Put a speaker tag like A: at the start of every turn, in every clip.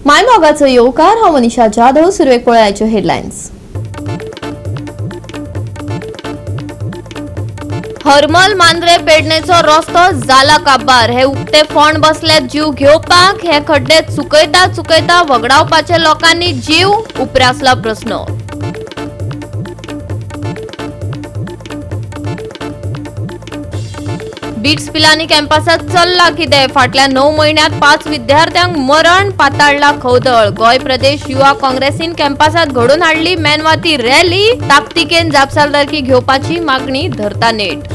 A: मायमोगाचो येवकार हांव मनीषा जाधव. सुरवेक पळयाच्यो हेडलायन्स. हरमल मांद्रे पेडणेचो रस्तो जाला काबार. हे उक्ते फोंड बसले जीव घेवपाक. हे खड्डे चुकयता वगडावपाचे लोकांनी जीव उपरासला प्रश्न. बीट्स पिलानी कॅम्पसात चल्ला कितें? फाटल्या 9 म्हयन्यांत 5 विद्यार्थ्यांक मरण, पाताळला खवदळ. गोय प्रदेश युवा काँग्रेसीन कॅम्पसात घडोवन हाडली मेनवाती रॅली. ताकतिकेन जापसालदारकी घेवपाची मागणी धरता नेट.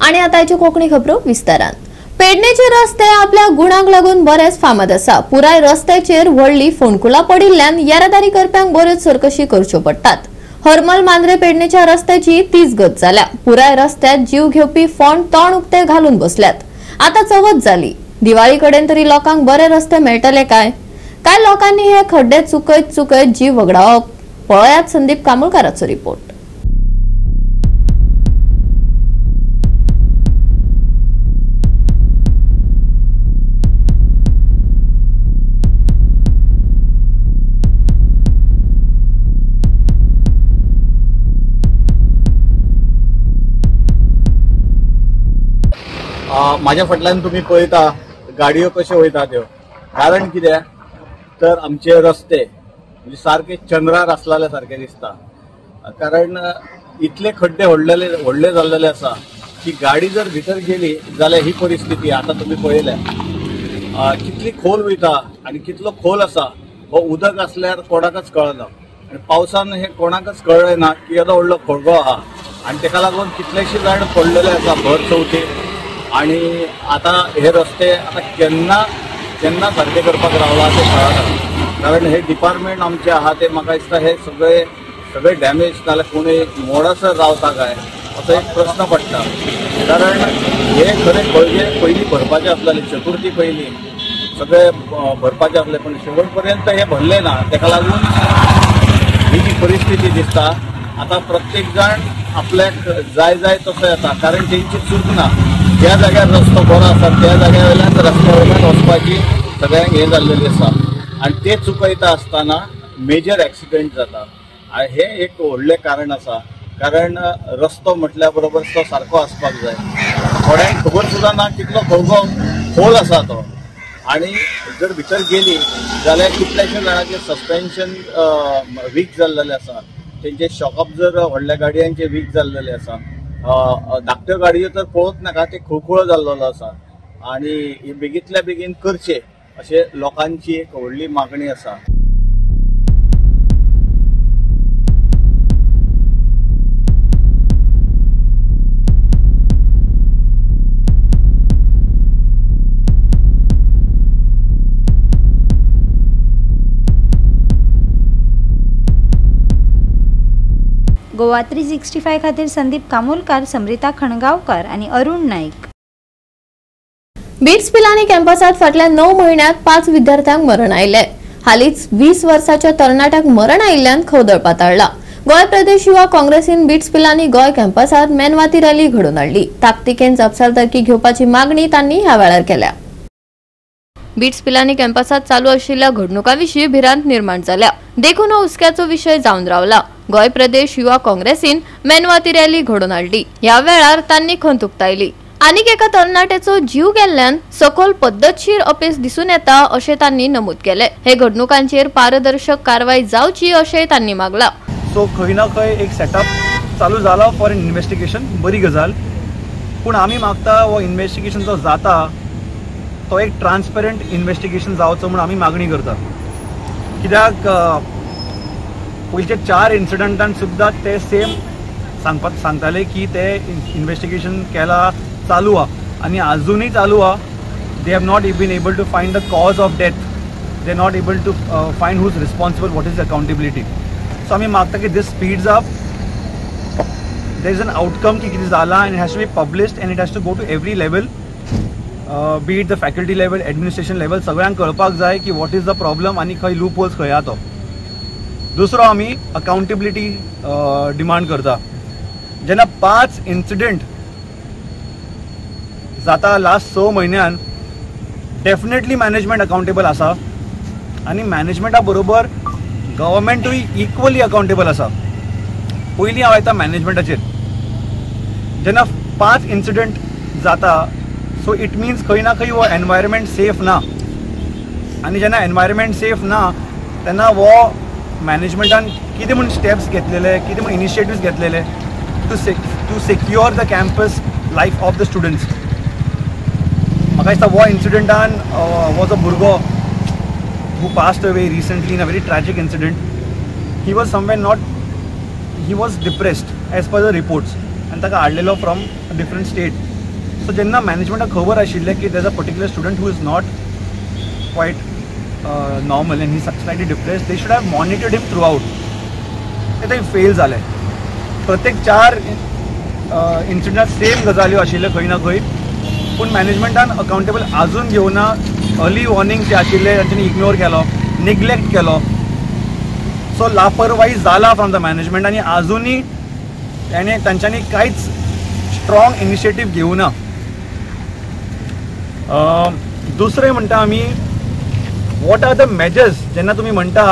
A: आणि आताच्यो कोंकणी खबरो विस्तारान. पेडणेचे रस्ते आपल्या गुणांक लागून बरेच फामाद आसा. पुराय रस्त्याचेर व्हडली फोंडकुलां पडिल्ल्यान येरादारी करप्यांक बऱ्योच सरकशी करच्यो पडटात. हरमल मांद्रे पेडणेच्या रस्त्याची तीच गत जाल्या. पुराय रस्त्यात जीव घेवपी फोंड तोंड उक्ते घालून बसल्यात. आता चवथ जाली. दिवाळी कडेन तरी लोकांक बरे रस्ते मेळटले काय? काय लोकांनी हे खड्डे चुकयत जीव वगडावप? पळयात संदीप कामळकाराचो रिपोर्ट.
B: माझ्या फाटल्यान तुम्ही पळयता गाडयो कश्यो वयता त्यो. कारण कितें तर आमचे रस्ते म्हणजे सारखे चंद्रार आसलेले सारखे दिसता. कारण इतले खड्डे व्हडले जाल्लेले आसा की गाडी जर भितर गेली जाल्यार ही परिस्थिती आता तुम्ही पळयल्या. कितली खोल वयता आणि कितलो खोल आसा हो उदक असल्यार कोणाकच कळना. आणि पावसान हे कोणाकच कळलें ना की येदो व्हडलो खडगो आहा आणि तेका लागून कितलेशे जाण पडलेले आसा भर चवथीक. आणि आता हे रस्ते आता केन्ना सारखे करपाक रावला ते कळना. कारण हे डिपार्टमेंट आमचे आहा ते म्हाका दिसता हे सगळे डॅमेज नाल्यार कोणी मोडासर रावता काय असो एक प्रश्न पडटा. कारण हे खरें पयलीं भरपाचें आसलेलें, चतुर्थी पयलीं सगळे भरपाचें आसलें, पण शेवट पर्यंत हे भरले ना. तेका लागून ही जी परिस्थिती दिसता. आता प्रत्येक जाण आपल्याक जाय तसो येता. कारण तेंची चूक ना. ज्या जाग्यार रस्तो बरो आसा त्या जाग्या वयल्यान रस्त्या वयल्यान वचपाची सगळ्यांक हे जाल्लेली आसा. आणि ते चुकयता आसतना मेजर एक्सिडेंट जाता. हे एक व्हडलें कारण आसा. कारण रस्तो म्हटल्या बरोबर तो सारको आसपाक जाय. थोड्यांक खबर सुद्धा ना कितलो खडगो खोल आसा तो. आणि जर भितर गेली जाल्यार कितल्याशे जाणांचे सस्पेन्शन वीक जाल्लेले आसा. तेंचे शॉक अब्जर्वर व्हडल्या गाडयांचे वीक जाल्लेले आसा. धाकट्यो गाडयो तर पळोवच नाका, ते खुळखुळो जाल्लो आसा. आणि बेगींतल्या बेगीन करचे अशे लोकांची एक व्हडली मागणी आसा.
C: गोवा 365 खातीर संदीप कामोलकार, समरिता खणगावकर आणि अरुण नाईक.
A: बीट्स पिलानी कॅम्पसात फाटल्या 9 म्हयन्यांत 5 विद्यार्थ्यांक मरण आयले. हालींच 20 वर्साच्या तरणाट्याक मरण आयिल्ल्यान खवदळ पाताळला. गोय प्रदेश युवा काँग्रेसीन बीट्स पिलानी गोय कॅम्पसात मेनवाती रॅली घडोवन हाडली. ताकतिकेन जापसालदारकी घेवपाची मागणी तांणी ह्या वेळार केल्या. बीट्स पिलानी कॅम्पसात चालू आशिल्ल्या घडणुकांविशीं भिरांत निर्माण जाल्या. देखून हो हुस्क्याचो विशय जावन रावला. गोय प्रदेश युवा काँग्रेसीन मेनवाती रॅली घडोवन हाडली. ह्या वेळार तांणी खंत उक्तायली. आनीक एका तरणाट्याचो जीव गेल्ल्यान सखोल पद्धतशीर अपेस दिसून येता अशें तांणी नमूद केले. हे घडणुकांचेर पारदर्शक कारवाई जावची अशेंय तांणी मागला.
D: सो खंय ना खंय एक सेटअप चालू जाला फॉर एन इन्व्हेस्टिगेशन. बरी गजाल. पूण आमी मागता हो इन्व्हेस्टिगेशन जो जाता तो एक ट्रान्सपरंट इन्व्हेस्टिगेशन जावचो म्हणून आमी मागणी करता. कित्याक पयलींच्या 4 इन्सिडंटान सुद्दां ते सेम सांगताले की ते इन्व्हेस्टिगेशन केला चालू आहा आनी आजुनूय चालू आहा. They have not been able to find the cause of death. They are not able to find who is responsible, what is accountability. So आमी मागता की this speeds up. There is an outcome की कितें जाला आनी it has to be published and it has to go to every level. Be it the faculty level, administration level, सगळ्यांक कळपाक जाय की वॉट इज द प्रॉब्लम आनी खंय लूप होल्स खंय आहा तो. दुसरो आमी अकाउंटेबिलिटी डिमांड करता. जेन्ना 5 इन्सिडेंट जाता लास्ट 6 म्हयन्यान डेफिनेटली मॅनेजमेंट अकाउंटेबल आसा आनी मॅनेजमेंटा बरोबर गव्हर्मेंटूय इक्वली अकाउंटेबल आसा. पयलीं हांव येता मॅनेजमेंटाचेर. जेन्ना 5 इन्सिडंट जाता सो इट मिन्स खंय ना खंय हो एनवायरमेंट सेफ ना आनी जेन्ना एनवायरमेंट सेफ ना तेन्ना हो मॅनेजमेंटान कितें म्हूण स्टेप्स घेतलेले, कितें म्हूण इनिशिएटिव्स घेतलेले to secure the campus life of the students. म्हाका दिसता हो इन्सिडंटान हो जो भुरगो who passed away recently in a very tragic incident, he was somewhere not, he was depressed as per the reports and taka haadlelo from a different state. So jenna management khabar ashille ki there's a particular student who is not quite normal and he's slightly depressed, they should have monitored him throughout. It fail zale pratyek 4 incident same gazalio ashille khoi na khoi, पूण मॅनेजमेंटान accountable अजून घेवना. Early warning जे आशिल्ले तांच्यांनी ignore केलो, neglect केलो. So लापरवाही जाला from the management आनी अजुनूय तांच्यांनी कांयच स्ट्रॉंग इनिशिएटीव घेवना. दुसरें म्हणटा आमी वॉट आर द मेजर्स. जेन्ना तुमी म्हणटा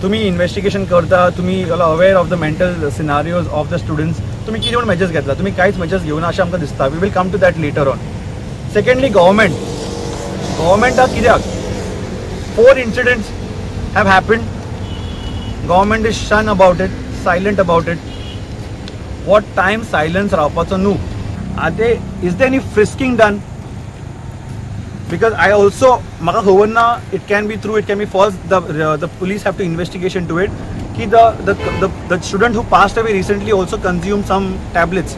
D: तुमी इन्वेस्टिगेशन करता, तुमी aware of the mental scenarios of the students, तुम्ही किती मेजर्स घेतला? तुम्ही कांयच मेजर्स घेवना अशें आमकां दिसता. We will come to that later on. Secondly गव्हर्मेंटाक कित्याक 4 incidents have happened, government is shun about it, silent about it. What time silence रावपाचो न्हू. Is there any frisking done? Because I also म्हाका खबर ना, it can be true, it can be false. The police have to investigation to it. The student who passed away recently also consumed some tablets.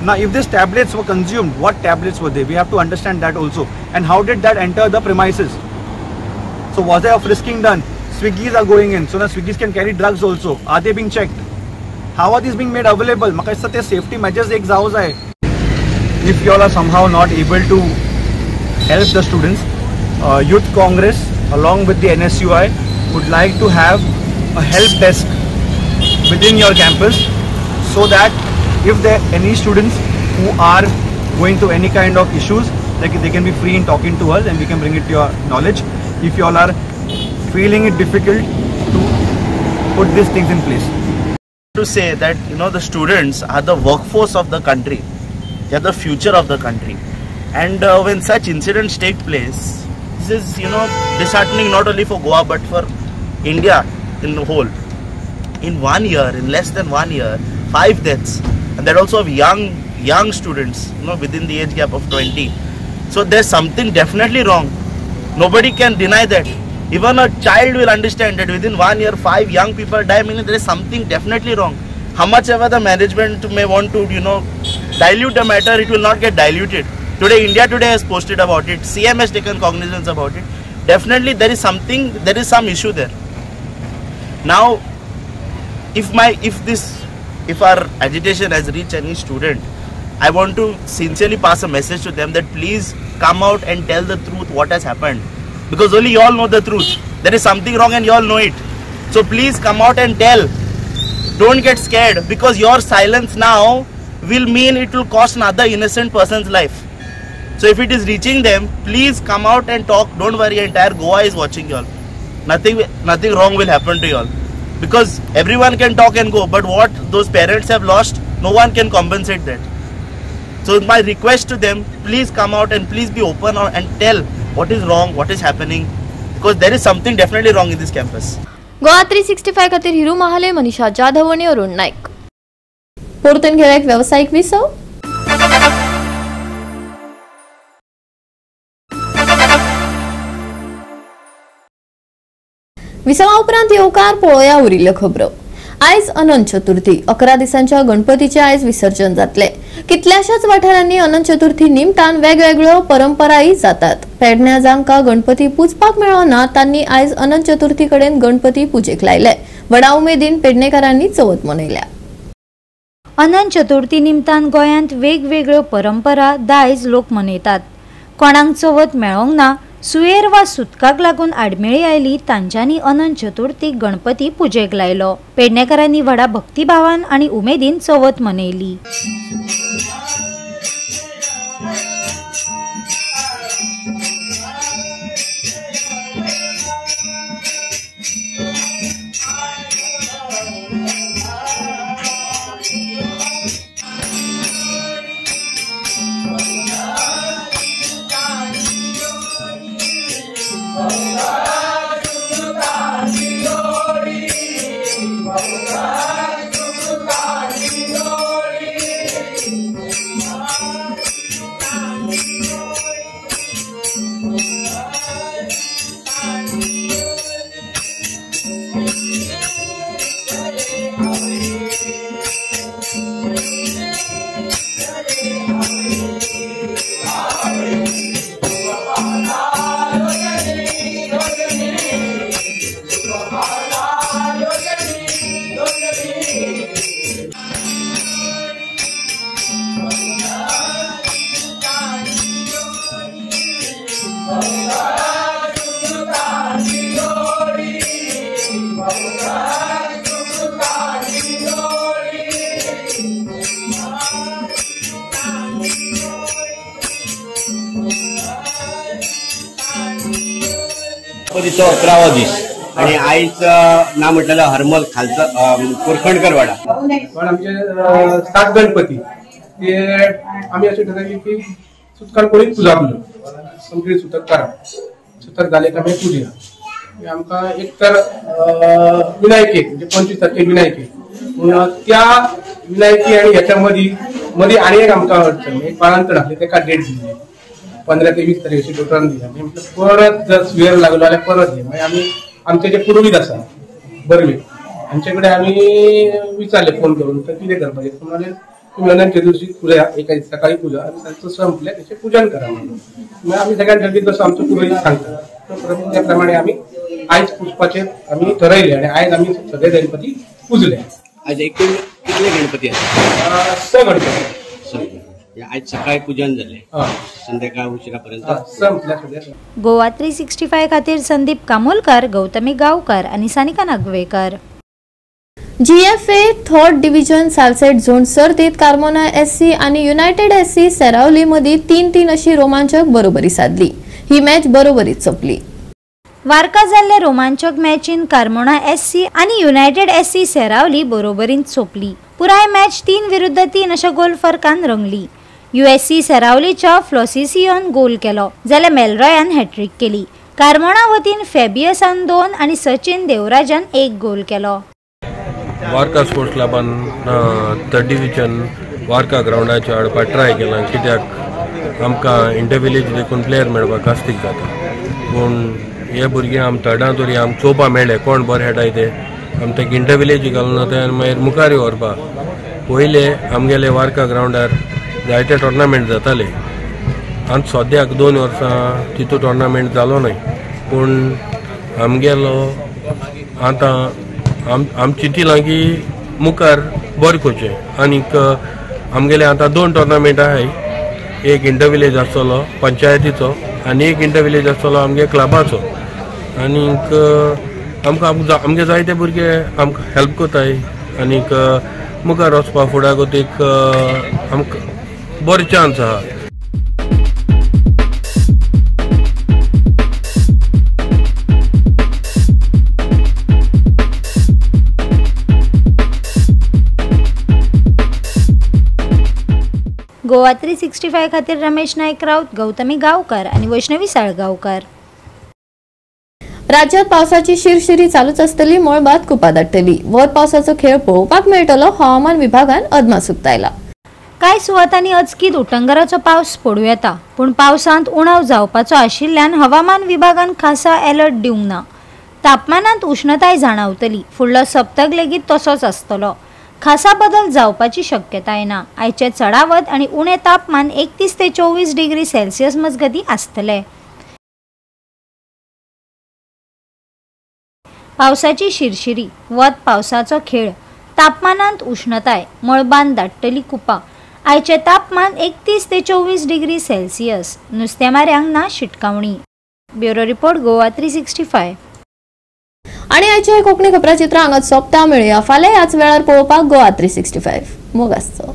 D: Now, if these tablets were consumed, what tablets were they? We have to understand that also. And how did that enter the premises? So, was there a frisking done? Swiggies are going in, so now Swiggies can carry drugs also. Are they being checked? How are these being made available? म्हाका दिसता ते safety measures एक जावं जाय. If you all are somehow not able to help the students, Youth Congress along with the NSUI would like to have a help desk within your campus, so that if there are any students who are going through any kind of issues, like they can be free in talking to us and we can bring it to your knowledge. If you all are feeling it difficult to put these things in place.
E: To say that the students are the workforce of the country, they are the future of the country, and when such incidents take place, this is disheartening not only for Goa but for India in the whole. In 1 year, in less than 1 year, 5 deaths, and that also of young students, within the age gap of 20. So there's something definitely wrong. Nobody can deny that. Even a child will understand that within 1 year 5 young people die, meaning there is something definitely wrong. How much ever the management may want to dilute the matter, it will not get diluted. Today India Today has posted about it, CM has taken cognizance about it. Definitely there is some issue there. Now if our agitation has reached any student, I want to sincerely pass a message to them that please come out and tell the truth what has happened, because only you all know the truth. There is something wrong and you all know it. So please come out and tell. Don't get scared, because your silence now will mean it will cost another innocent person's life. So if it is reaching them, please come out and talk. Don't worry, entire Goa is watching you all. Nothing wrong will happen to you all, because everyone can talk and go, but what those parents have lost, no one can compensate that. So my request to them, please come out and please be open and tell what is wrong, what is happening, because there is something definitely wrong in this campus.
A: Goa 365 खातीर हिरू महाले, मनीषा जाधव आणि अरुण नाईक. परतून घेऊया एक व्यावसायिक विसव. विसवा उपरांत येवकार पळोवया उरिल्ल्यो खबरो. आयज अनंत चतुर्थी. 11 दिसांच्या गणपतीचे आयज विसर्जन जातले. कितल्याशाच वाठारांनी अनंत चतुर्थी निमतान वेगवेगळ्यो परंपराय जातात. पेडण्या जांकां गणपती पुजपाक मेळना तांनी आयज अनंत चतुर्थी कडेन गणपती पुजेक लायले. व्हडा उमेदीन पेडणेकारांनी चवथ मनयल्या.
C: अनंत चतुर्थी निमतान गोंयांत वेगवेगळ्यो परंपरा दायज लोक मनयतात. कोणाक चवथ मेळोंक ना, सुयेर वा सुतकाक लागून आडमेळी आयली तांच्यांनी अनंत चतुर्थीक गणपती पुजेक लायलो. पेडणेकारांनी व्हडा भक्तिभावान आनी उमेदीन चवथ मनयली.
F: गणपतीचो 11वो दीस आणि आयज ना म्हटलेलो हरमल खालचा कोरखंडकर वाडा
G: पण आमचे 7 गणपती ते आम्ही असे ठरवले की सुतकान कोणी पूजा करू कंप्लीट सुतक करा सुतक झाले का आम्ही पूजा आमकां एक तर विनायकी म्हणजे 25 तारखेक विनायकी त्या विनायकी आणि ह्याच्या मध्ये आणि एक आमकां अडचण एक बाळंतण आसलें तेका डेट दिली 15 ते 20 तारीख अशी डॉक्टरान दिली आमी परत जर सुवेर लागलो जाल्यार परत हे मागीर आमी आमचे जे पुरोहीत आसा बरवे हांचे कडेन आमी विचारले फोन करून तर कितें करपाचें म्हणलें तुम्ही अनंत चतुर्थी पूजा एका सकाळी पूजा आणि सांजचो संपल्या त्याचे पूजन करा म्हणून आम्ही सगळ्यांत ठरली तसं आमचं पुरोहीत सांगता त्या प्रमाणे आम्ही आयज पुजपाचे आम्ही ठरयले आणि आयज आम्ही सगळे गणपती पुजले.
F: आज एकूण कितले गणपती आसात?
G: 6 गणपती.
F: आज सकाळी पूजन झाले संध्याकाळ उशिरापर्यंत
G: संपल्या सगळ्या.
C: गोवा 365 खातीर संदीप कामोलकर, गौतमी गावकर आणि Sanika Nagwekar.
A: GFA 3rd division Salcete zone सर्तीत कार्मोना SC आणि युनायटेड SC सेरावली मधी 3-3 अशी रोमांचक बरोबरी साधली. ही मॅच बरोबरीत सोंपली.
C: वारका जाल्ल्या रोमांचक मॅचीन कार्मोना SC आणि युनायटेड SC सेरावली बरोबरीत सोंपली. पुराय मॅच 3-3 अशा गोल फरकान रंगली. USC सेरावलीच्या फ्लोसिसियोन गोल केलो जाल्यार मेलरॉयान हॅट्रिक केली. कार्मोना वतीन फेबियसान 2 आणि सचिन देवराजान 1 गोल केलो.
H: वार्का स्पोर्ट्स क्लबान 3rd डिव्हिजन वार्का ग्राउंडाच्या हाडपाक ट्राय केला कित्याक आमकां इंटरविलेज देखून प्लेयर मेळपाक कास्तीक जाता पूण हे भुरगे आम 3rडां तरी आमकां चोवपा मेळ्ळे कोण बरें खेळटाय ते आमी ताका इंटरविलेज घालून ते मागीर मुखार व्हरपा पयले आमगेले वार्का ग्राउंडार जायते टोर्नामेंट जाताले आनी सद्याक 2 वर्सां तितू टोर्नामेंट जालो न्हय पूण आमगेलो आतां आम चिंतिलां की मुखार बरें करचें आनीक आमगेले आतां 2 टोर्नामेंट आहाय एक इंटरविलेज आसतलो पंचायतीचो आनी एक इंटरविलेज आसतलो आमगे क्लबाचो आनीक आमगे जायते भुरगे आमकां हेल्प करताय आनीक मुखार वचपा फुडाक वचूंक आमकां बरो चान्स आहा.
C: गोवा 365 खातीर रमेश नायक राऊत, गौतमी गावकर आणि वैष्णवी साळगावकर.
A: राज्यात पावसाची शिरशिरी चालूच असतली मळबात कुपा दाटतली. वर पावसाचो खेळ पळोवपाक मेळटलो हवामान विभागान अदमास उक्तायला.
C: कांय सुवातांनी अचकीत उटंगराचो पावस पडूं येता पूण पावसांत उणाव जावपाचो आशिल्ल्यान हवामान विभागान खासा अलर्ट दिवंक ना. तापमानांत उष्णताय जाणवतली. फुडलो सप्तक लेगीत तसोच आसतलो. खासा बदल जावपाची शक्यताय ना. आयचे चडावत आणि उणे तापमान 31 ते 24 डिग्री सेल्सियस मजगती आसतले. पावसाची शिरशिरी, वत पावसाचो खेळ, तापमानांत उष्णताय, मळबान दाटतली कुपा. आयचे तापमान 31 ते 24 डिग्री सेल्सियस. नुस्तेमाऱ्यांक ना शिटकावणी. Bureau report Goa 365.
A: आणि आयचे कोंकणी खबराचित्र हांगाच सोंपता. मेळुया फाल्यां ह्याच वेळार पळोवपाक गोवा 365 मोग आसचो.